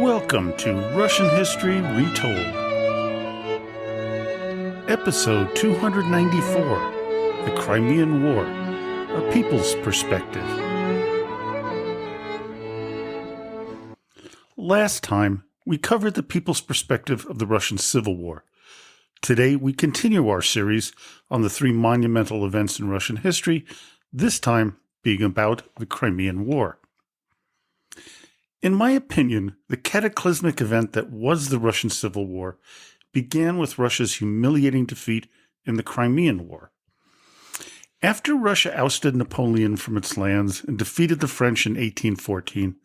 Welcome to Russian History Retold. Episode 294, The Crimean War, A People's Perspective. Last time, we covered the people's perspective of the Russian Civil War. Today, we continue our series on the three monumental events in Russian history, this time being about the Crimean War. In my opinion, the cataclysmic event that was the Russian Civil War began with Russia's humiliating defeat in the Crimean War. After Russia ousted Napoleon from its lands and defeated the French in 1814,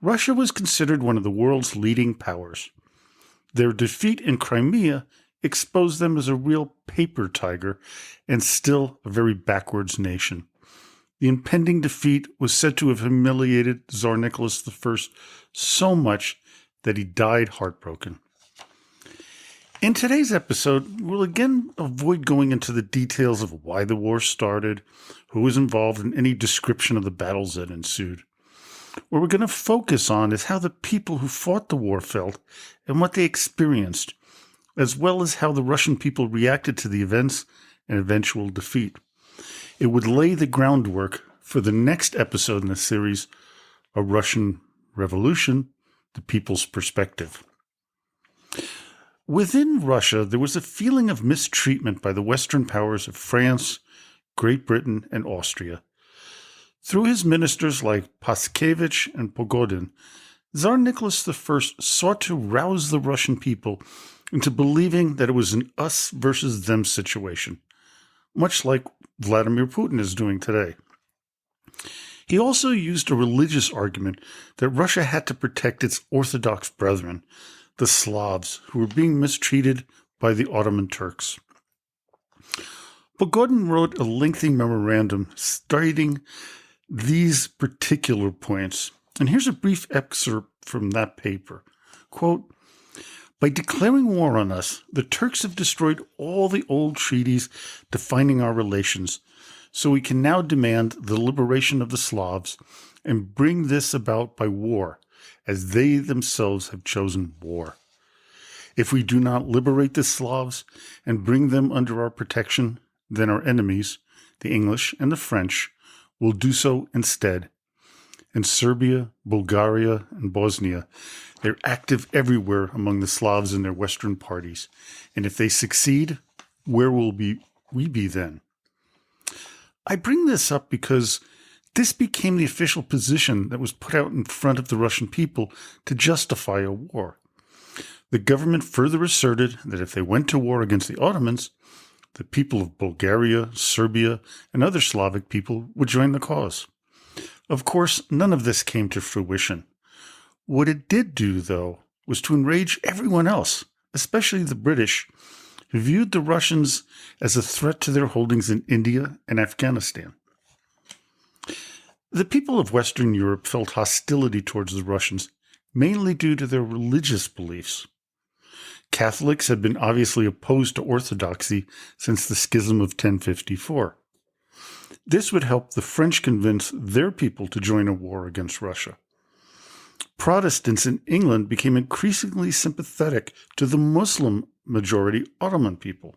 Russia was considered one of the world's leading powers. Their defeat in Crimea exposed them as a real paper tiger and still a very backwards nation. The impending defeat was said to have humiliated Tsar Nicholas I so much that he died heartbroken. In today's episode, we'll again avoid going into the details of why the war started, who was involved in any description of the battles that ensued. What we're going to focus on is how the people who fought the war felt and what they experienced, as well as how the Russian people reacted to the events and eventual defeat. It would lay the groundwork for the next episode in the series, A Russian Revolution, The People's Perspective. Within Russia, there was a feeling of mistreatment by the Western powers of France, Great Britain, and Austria. Through his ministers like Paskevich and Pogodin, Tsar Nicholas I sought to rouse the Russian people into believing that it was an us versus them situation, much like Vladimir Putin is doing today. He also used a religious argument that Russia had to protect its Orthodox brethren, the Slavs, who were being mistreated by the Ottoman Turks. Pogodin wrote a lengthy memorandum stating these particular points, and here's a brief excerpt from that paper. Quote, "By declaring war on us, the Turks have destroyed all the old treaties defining our relations, so we can now demand the liberation of the Slavs and bring this about by war, as they themselves have chosen war. If we do not liberate the Slavs and bring them under our protection, then our enemies, the English and the French, will do so instead. In Serbia, Bulgaria, and Bosnia, they're active everywhere among the Slavs and their Western parties. And if they succeed, where will we be then?" I bring this up because this became the official position that was put out in front of the Russian people to justify a war. The government further asserted that if they went to war against the Ottomans, the people of Bulgaria, Serbia, and other Slavic people would join the cause. Of course, none of this came to fruition. What it did do, though, was to enrage everyone else, especially the British, who viewed the Russians as a threat to their holdings in India and Afghanistan. The people of Western Europe felt hostility towards the Russians, mainly due to their religious beliefs. Catholics had been obviously opposed to Orthodoxy since the Schism of 1054. This would help the French convince their people to join a war against Russia. Protestants in England became increasingly sympathetic to the Muslim-majority Ottoman people.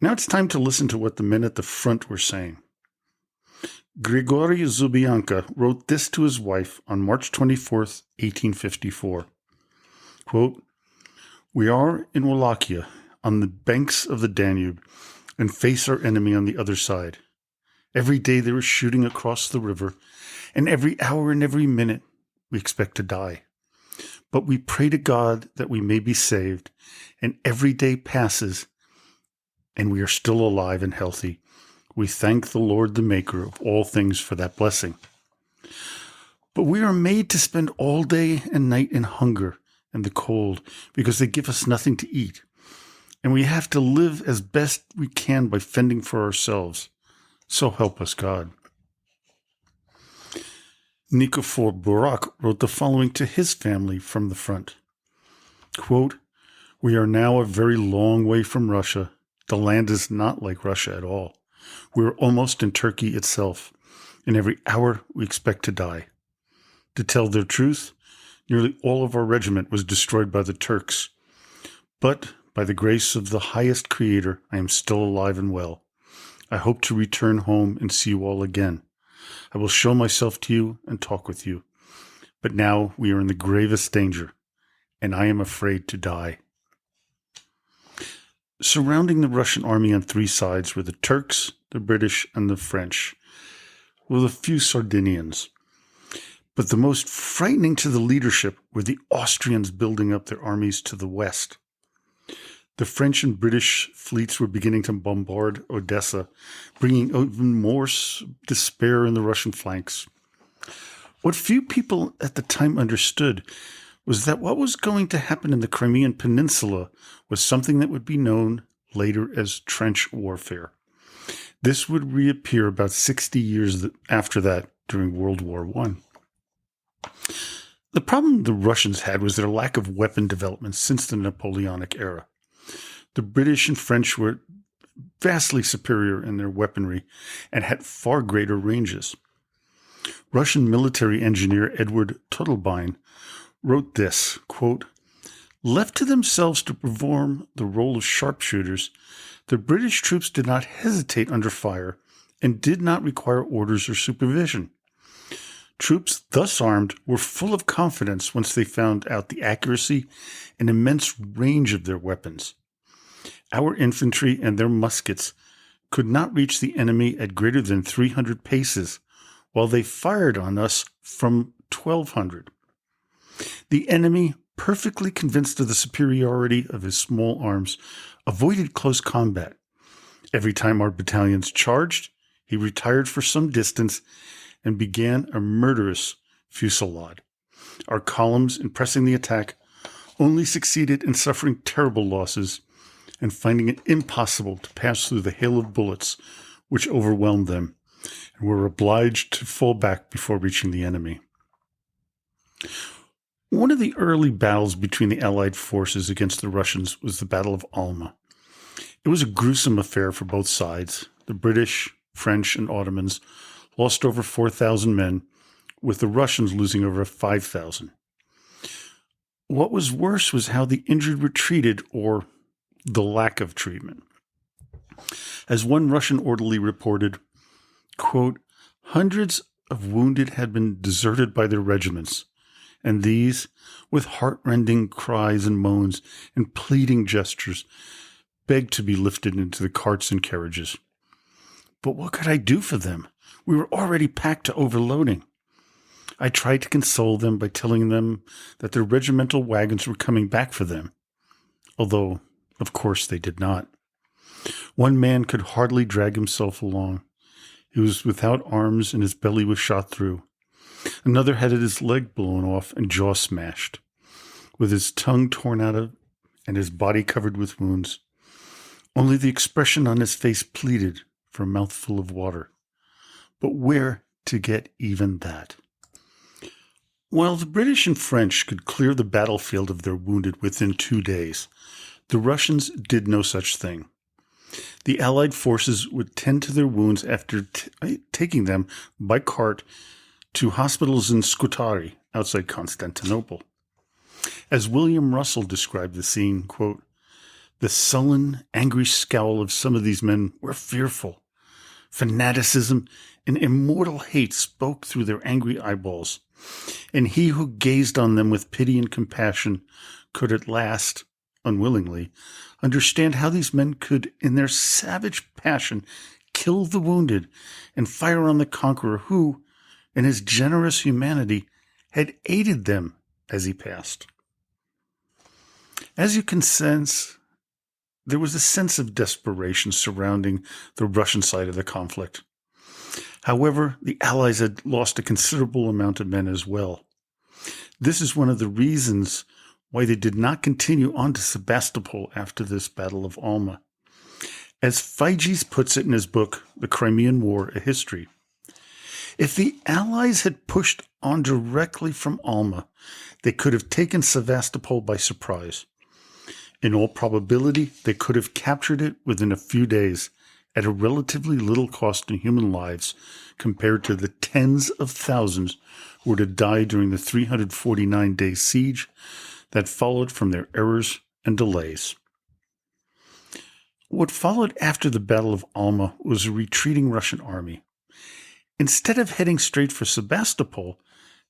Now it's time to listen to what the men at the front were saying. Grigory Zubianka wrote this to his wife on March 24th, 1854. Quote, "We are in Wallachia, on the banks of the Danube, and face our enemy on the other side. Every day there is shooting across the river, and every hour and every minute we expect to die. But we pray to God that we may be saved, and every day passes, and we are still alive and healthy. We thank the Lord, the Maker of all things, for that blessing. But we are made to spend all day and night in hunger and the cold, because they give us nothing to eat. And we have to live as best we can by fending for ourselves. So help us God." Nikifor Burak wrote the following to his family from the front. Quote, "We are now a very long way from Russia. The land is not like Russia at all. We are almost in Turkey itself, and every hour we expect to die. To tell the truth, Nearly all of our regiment was destroyed by the Turks. But by the grace of the highest Creator, I am still alive and well. I hope to return home and see you all again. I will show myself to you and talk with you. But now we are in the gravest danger, and I am afraid to die. Surrounding the Russian army on three sides were the Turks, the British, and the French, with a few Sardinians. But the most frightening to the leadership were the Austrians building up their armies to the west. The French and British fleets were beginning to bombard Odessa, bringing even more despair in the Russian flanks. What few people at the time understood was that what was going to happen in the Crimean Peninsula was something that would be known later as trench warfare. This would reappear about 60 years after that during World War I. The problem the Russians had was their lack of weapon development since the Napoleonic era. The British and French were vastly superior in their weaponry and had far greater ranges. Russian military engineer Edward Tuttlebine wrote this, quote, "Left to themselves to perform the role of sharpshooters, the British troops did not hesitate under fire and did not require orders or supervision. Troops thus armed were full of confidence once they found out the accuracy and immense range of their weapons. Our infantry and their muskets could not reach the enemy at greater than 300 paces, while they fired on us from 1,200. The enemy, perfectly convinced of the superiority of his small arms, avoided close combat. Every time our battalions charged, he retired for some distance and began a murderous fusillade. Our columns, in pressing the attack, only succeeded in suffering terrible losses and finding it impossible to pass through the hail of bullets which overwhelmed them, and were obliged to fall back before reaching the enemy." One of the early battles between the Allied forces against the Russians was the Battle of Alma. It was a gruesome affair for both sides. The British, French, and Ottomans lost over 4,000 men, with the Russians losing over 5,000. What was worse was how the injured were treated, or the lack of treatment. As one Russian orderly reported, quote, "Hundreds of wounded had been deserted by their regiments, and these, with heart-rending cries and moans and pleading gestures, begged to be lifted into the carts and carriages. But what could I do for them? We were already packed to overloading. I tried to console them by telling them that their regimental wagons were coming back for them, although, of course, they did not. One man could hardly drag himself along. He was without arms and his belly was shot through. Another had his leg blown off and jaw smashed, with his tongue torn out of and his body covered with wounds. Only the expression on his face pleaded for a mouthful of water. But where to get even that? While the British and French could clear the battlefield of their wounded within 2 days, the Russians did no such thing. The Allied forces would tend to their wounds after taking them by cart to hospitals in Scutari, outside Constantinople. As William Russell described the scene, quote, "The sullen, angry scowl of some of these men were fearful. Fanaticism and immortal hate spoke through their angry eyeballs, and he who gazed on them with pity and compassion could at last, unwillingly, understand how these men could, in their savage passion, kill the wounded and fire on the conqueror who, in his generous humanity, had aided them as he passed." As you can sense, there was a sense of desperation surrounding the Russian side of the conflict. However, the Allies had lost a considerable amount of men as well. This is one of the reasons why they did not continue on to Sebastopol after this Battle of Alma. As Figes puts it in his book, The Crimean War, A History, if the Allies had pushed on directly from Alma, they could have taken Sevastopol by surprise. In all probability, they could have captured it within a few days at a relatively little cost in human lives compared to the tens of thousands who were to die during the 349-day siege that followed from their errors and delays. What followed after the Battle of Alma was a retreating Russian army. Instead of heading straight for Sebastopol,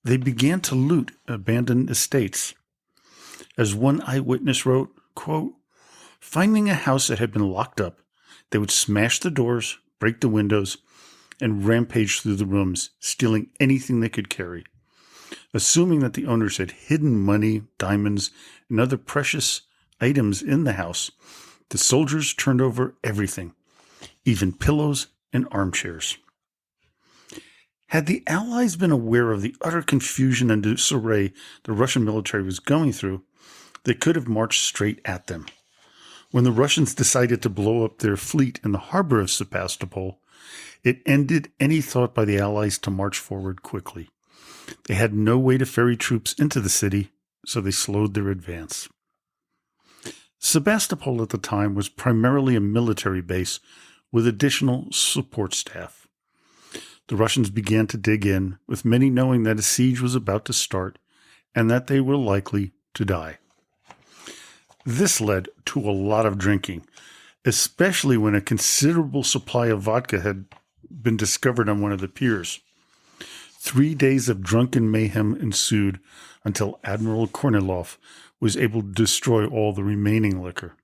they began to loot abandoned estates. As one eyewitness wrote, quote, "Finding a house that had been locked up, they would smash the doors, break the windows, and rampage through the rooms, stealing anything they could carry. Assuming that the owners had hidden money, diamonds, and other precious items in the house, the soldiers turned over everything, even pillows and armchairs." Had the Allies been aware of the utter confusion and disarray the Russian military was going through, they could have marched straight at them. When the Russians decided to blow up their fleet in the harbor of Sebastopol, it ended any thought by the Allies to march forward quickly. They had no way to ferry troops into the city, so they slowed their advance. Sebastopol at the time was primarily a military base with additional support staff. The Russians began to dig in, with many knowing that a siege was about to start and that they were likely to die. This led to a lot of drinking, especially when a considerable supply of vodka had been discovered on one of the piers. 3 days of drunken mayhem ensued until Admiral Kornilov was able to destroy all the remaining liquor.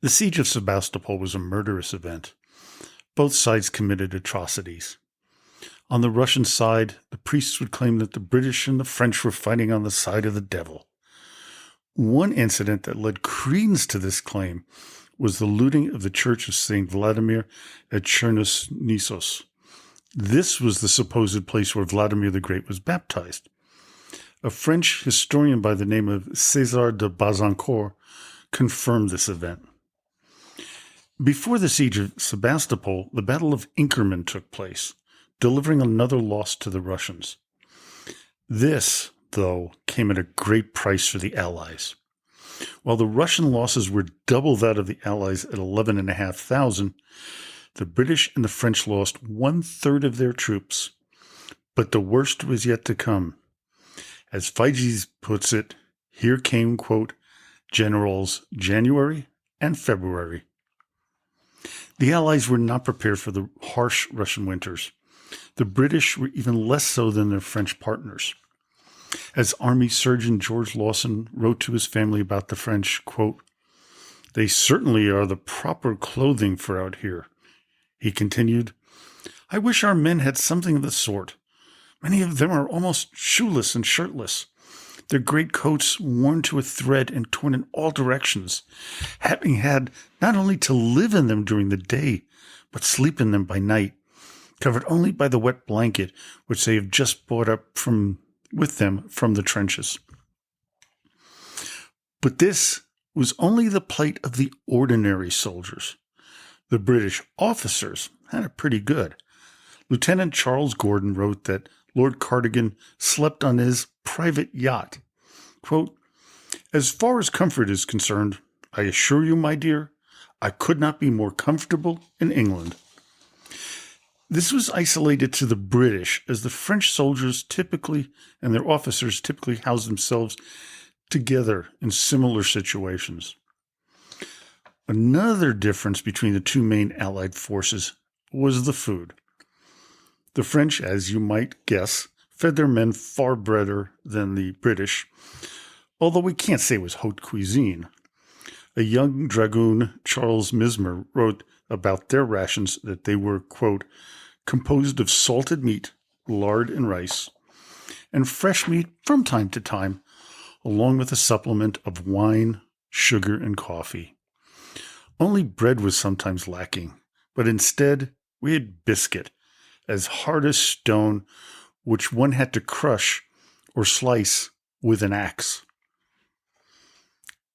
The siege of Sebastopol was a murderous event. Both sides committed atrocities. On the Russian side, the priests would claim that the British and the French were fighting on the side of the devil. One incident that led credence to this claim was the looting of the Church of St. Vladimir at Chernisos. This was the supposed place where Vladimir the Great was baptized. A French historian by the name of César de Bazancourt confirmed this event. Before the siege of Sebastopol, the Battle of Inkerman took place, delivering another loss to the Russians. This, though, came at a great price for the Allies. While the Russian losses were double that of the Allies at 11,500, the British and the French lost 1/3 of their troops. But the worst was yet to come. As Figes puts it, here came, quote, Generals January and February. The Allies were not prepared for the harsh Russian winters. The British were even less so than their French partners. As Army Surgeon George Lawson wrote to his family about the French, quote, "They certainly are the proper clothing for out here." He continued, "I wish our men had something of the sort. Many of them are almost shoeless and shirtless, their great coats worn to a thread and torn in all directions, having had not only to live in them during the day, but sleep in them by night, covered only by the wet blanket which they have just brought up with them from the trenches." But this was only the plight of the ordinary soldiers. The British officers had it pretty good. Lieutenant Charles Gordon wrote that Lord Cardigan slept on his private yacht. Quote, "As far as comfort is concerned, I assure you, my dear, I could not be more comfortable in England." This was isolated to the British, as the French soldiers typically and their officers typically housed themselves together in similar situations. Another difference between the two main Allied forces was the food. The French, as you might guess, fed their men far better than the British, although we can't say it was haute cuisine. A young dragoon, Charles Mismer, wrote about their rations that they were, quote, "composed of salted meat, lard and rice, and fresh meat from time to time, along with a supplement of wine, sugar, and coffee. Only bread was sometimes lacking, but instead we had biscuit, as hard as stone, which one had to crush or slice with an axe."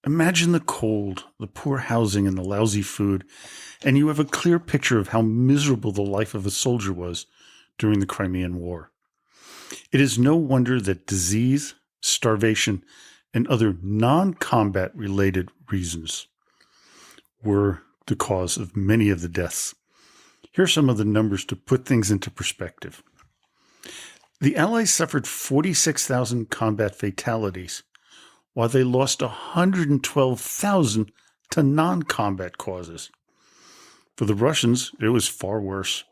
Imagine the cold, the poor housing, and the lousy food, and you have a clear picture of how miserable the life of a soldier was during the Crimean War. It is no wonder that disease, starvation, and other non-combat related reasons were, the cause of many of the deaths. Here are some of the numbers to put things into perspective. The Allies suffered 46,000 combat fatalities, while they lost 112,000 to non-combat causes. For the Russians, it was far worse.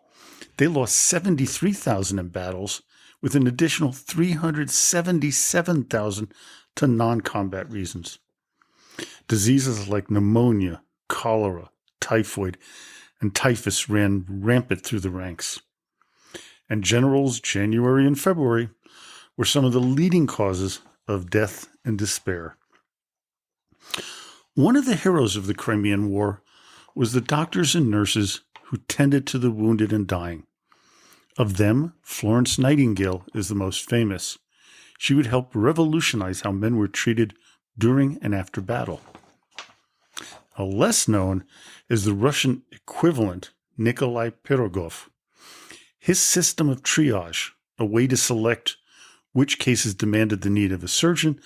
They lost 73,000 in battles, with an additional 377,000 to non-combat reasons. Diseases like pneumonia, cholera, typhoid, and typhus ran rampant through the ranks. And generals, January and February, were some of the leading causes of death and despair. One of the heroes of the Crimean War was the doctors and nurses who tended to the wounded and dying. Of them, Florence Nightingale is the most famous. She would help revolutionize how men were treated during and after battle. Less known is the Russian equivalent, Nikolai Pirogov. His system of triage, a way to select which cases demanded the need of a surgeon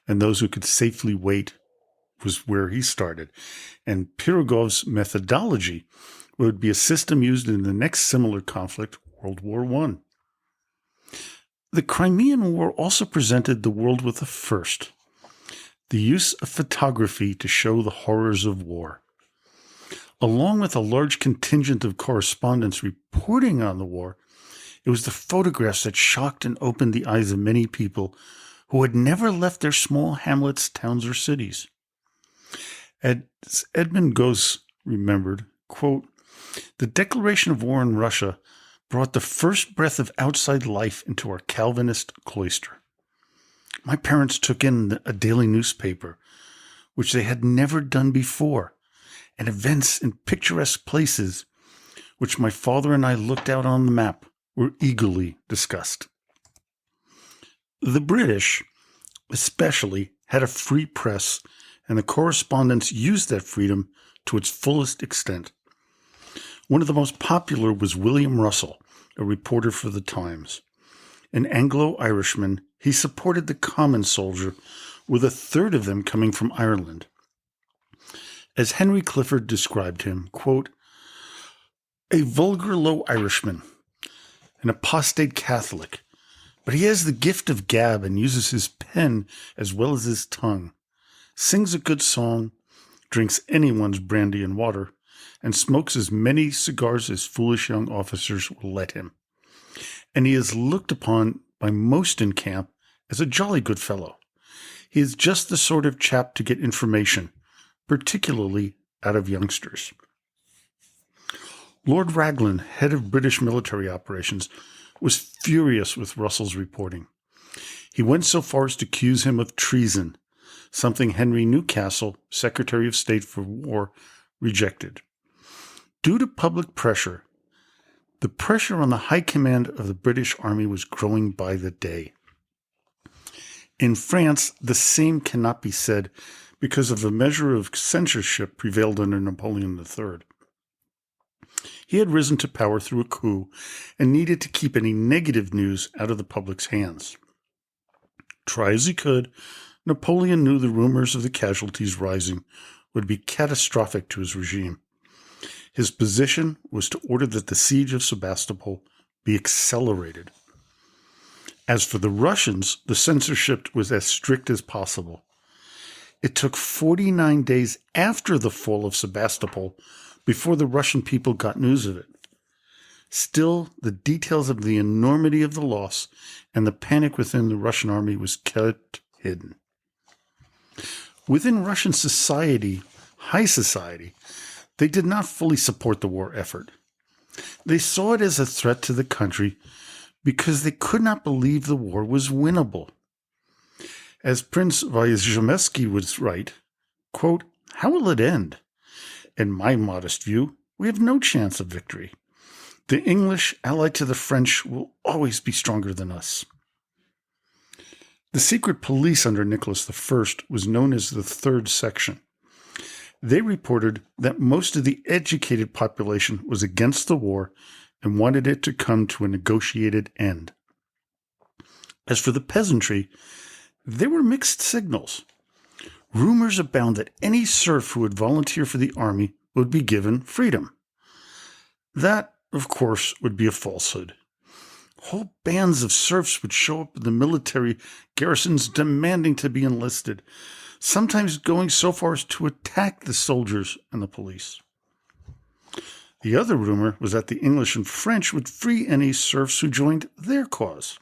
and those who could safely wait, was where he started. And Pirogov's methodology would be a system used in the next similar conflict, World War I. The Crimean War also presented the world with a first: the use of photography to show the horrors of war. Along with a large contingent of correspondents reporting on the war, it was the photographs that shocked and opened the eyes of many people who had never left their small hamlets, towns, or cities. As Edmund Gosse remembered, quote, "The declaration of war in Russia brought the first breath of outside life into our Calvinist cloister. My parents took in a daily newspaper, which they had never done before, and events in picturesque places, which my father and I looked out on the map, were eagerly discussed." The British, especially, had a free press, and the correspondents used that freedom to its fullest extent. One of the most popular was William Russell, a reporter for the Times. An Anglo-Irishman, he supported the common soldier, with a third of them coming from Ireland. As Henry Clifford described him, quote, "A vulgar low Irishman, an apostate Catholic, but he has the gift of gab and uses his pen as well as his tongue, sings a good song, drinks anyone's brandy and water, and smokes as many cigars as foolish young officers will let him. And he is looked upon by most in camp as a jolly good fellow. He is just the sort of chap to get information, particularly out of youngsters." Lord Raglan, head of British military operations, was furious with Russell's reporting. He went so far as to accuse him of treason, something Henry Newcastle, Secretary of State for War, rejected. Due to public pressure, the pressure on the high command of the British Army was growing by the day. In France, the same cannot be said because of a measure of censorship prevailed under Napoleon III. He had risen to power through a coup and needed to keep any negative news out of the public's hands. Try as he could, Napoleon knew the rumors of the casualties rising would be catastrophic to his regime. His position was to order that the siege of Sebastopol be accelerated. As for the Russians, the censorship was as strict as possible. It took 49 days after the fall of Sebastopol before the Russian people got news of it. Still, the details of the enormity of the loss and the panic within the Russian army was kept hidden. Within Russian society, high society, they did not fully support the war effort. They saw it as a threat to the country because they could not believe the war was winnable. As Prince Vyazhemsky would write, quote, "How will it end? In my modest view, we have no chance of victory. The English, allied to the French, will always be stronger than us." The secret police under Nicholas I was known as the Third Section. They reported that most of the educated population was against the war and wanted it to come to a negotiated end. As for the peasantry, there were mixed signals. Rumors abound that any serf who would volunteer for the army would be given freedom. That, of course, would be a falsehood. Whole bands of serfs would show up in the military garrisons demanding to be enlisted, sometimes going so far as to attack the soldiers and the police. The other rumor was that the English and French would free any serfs who joined their cause.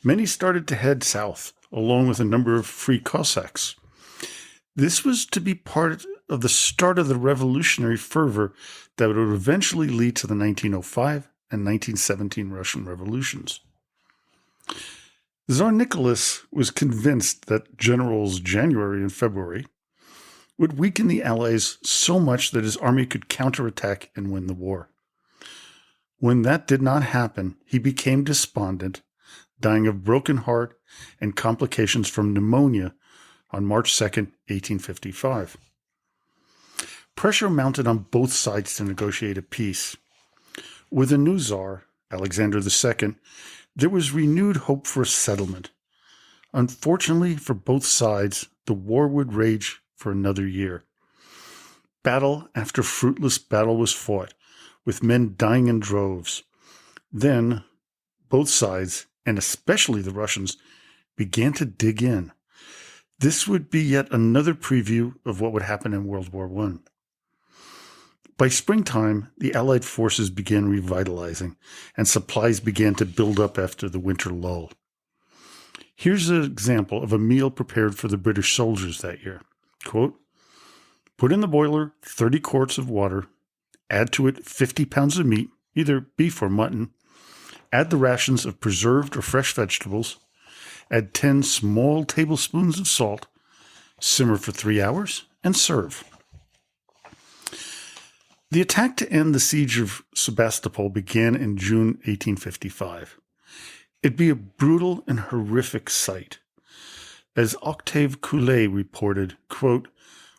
Many started to head south, along with a number of free Cossacks. This was to be part of the start of the revolutionary fervor that would eventually lead to the 1905 and 1917 Russian revolutions. Tsar Nicholas was convinced that generals January and February would weaken the Allies so much that his army could counterattack and win the war. When that did not happen, he became despondent, dying of broken heart and complications from pneumonia on March 2nd, 1855. Pressure mounted on both sides to negotiate a peace. With a new Tsar, Alexander II, there was renewed hope for a settlement. Unfortunately for both sides, the war would rage for another year. Battle after fruitless battle was fought, with men dying in droves. Then, both sides, and especially the Russians, began to dig in. This would be yet another preview of what would happen in World War I. By springtime, the Allied forces began revitalizing, and supplies began to build up after the winter lull. Here's an example of a meal prepared for the British soldiers that year. Quote, "Put in the boiler 30 quarts of water, add to it 50 pounds of meat, either beef or mutton, add the rations of preserved or fresh vegetables, add 10 small tablespoons of salt, simmer for 3 hours, and serve." The attack to end the siege of Sebastopol began in June 1855. It'd be a brutal and horrific sight. As Octave Coulet reported, quote,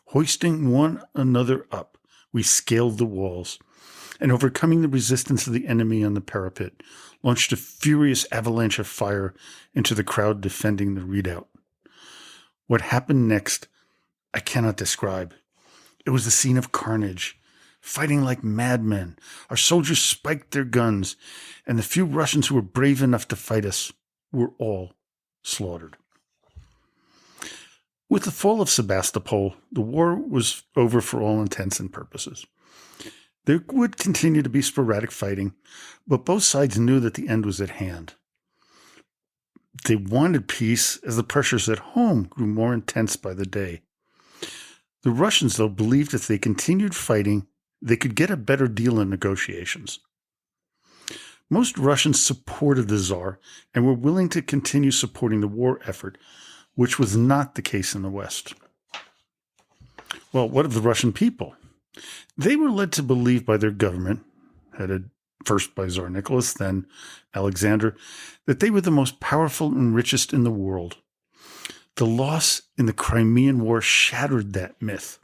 "Hoisting one another up, we scaled the walls, and overcoming the resistance of the enemy on the parapet, launched a furious avalanche of fire into the crowd defending the redoubt. What happened next, I cannot describe. It was a scene of carnage. Fighting like madmen, our soldiers spiked their guns, and the few Russians who were brave enough to fight us were all slaughtered." With the fall of Sebastopol, the war was over for all intents and purposes. There would continue to be sporadic fighting, but both sides knew that the end was at hand. They wanted peace as the pressures at home grew more intense by the day. The Russians, though, believed if they continued fighting, they could get a better deal in negotiations. Most Russians supported the Tsar and were willing to continue supporting the war effort, which was not the case in the West. Well, what of the Russian people? They were led to believe by their government, headed first by Tsar Nicholas, then Alexander, that they were the most powerful and richest in the world. The loss in the Crimean War shattered that myth.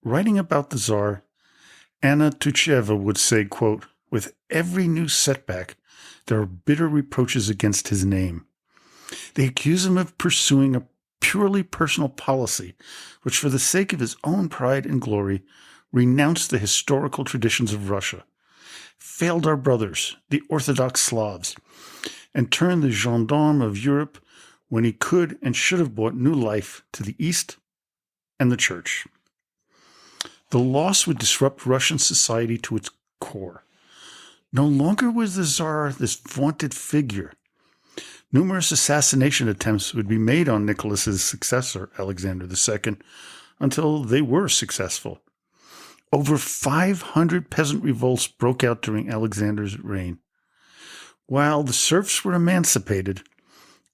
Writing about the Tsar, Anna Tucheva would say, quote, "With every new setback, there are bitter reproaches against his name. They accuse him of pursuing a purely personal policy, which for the sake of his own pride and glory renounced the historical traditions of Russia, failed our brothers, the Orthodox Slavs, and turned the gendarme of Europe when he could and should have brought new life to the East and the Church." The loss would disrupt Russian society to its core. No longer was the Tsar this vaunted figure. Numerous assassination attempts would be made on Nicholas's successor, Alexander II, until they were successful. Over 500 peasant revolts broke out during Alexander's reign. While the serfs were emancipated,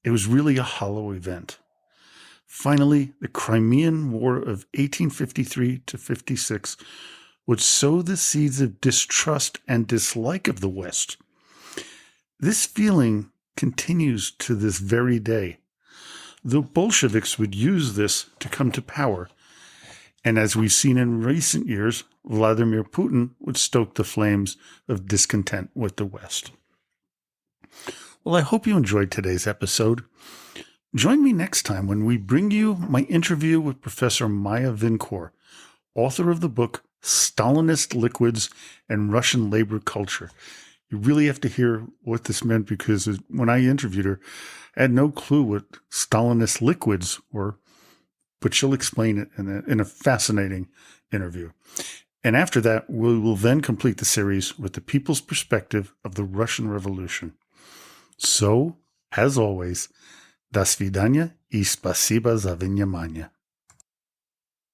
it was really a hollow event. Finally, the Crimean War of 1853 to 56 would sow the seeds of distrust and dislike of the West. This feeling continues to this very day. The Bolsheviks would use this to come to power, and as we've seen in recent years, Vladimir Putin would stoke the flames of discontent with the West. Well, I hope you enjoyed today's episode. Join me next time when we bring you my interview with Professor Maya Vincor, author of the book Stalinist Liquids and Russian Labor Culture. You really have to hear what this meant, because when I interviewed her, I had no clue what Stalinist liquids were, but she'll explain it in a fascinating interview. And after that, we will then complete the series with the people's perspective of the Russian Revolution. So, as always, до свидания и спасибо за внимание.